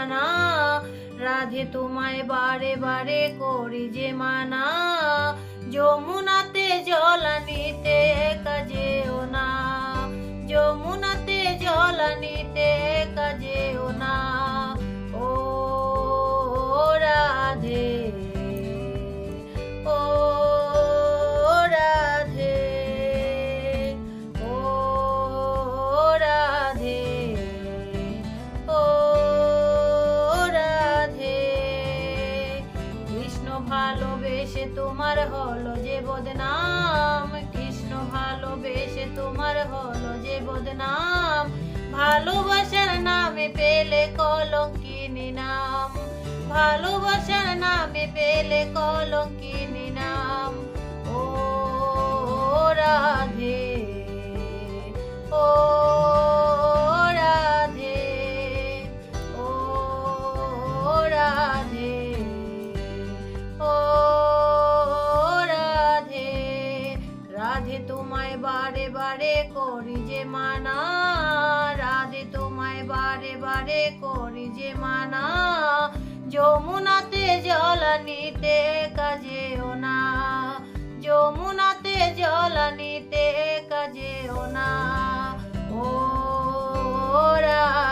মানা, রাধে তোমায় বারে বারে করি যে মানা, যমুনাতে জল আনিতে একা যেও না, যমুনাতে জল আনিতে একা যেও না। ও রাধে, ও রাধে, ও রাধে, ও রাধে। কৃষ্ণ ভালোবেসে তোমার হলো যে বদনাম, কৃষ্ণ ভালোবেসে তোমার হলো যে বদনাম, ভালোবাসার নামে পেলে কলঙ্কিনী নাম, ভালোবাসার নামে পেলে কলঙ্কিনী নাম। ও রাধে, ও রাধে, ও রাধে, ও রাধে। রাধে তোমায় বারে বারে করি যে মানা, রাধে তোমায় বারে বারে করি যে মানা, যমুনাতে জল আনিতে একা যেও না, যমুনাতে জল আনিতে একা যেও না। ও রাধে।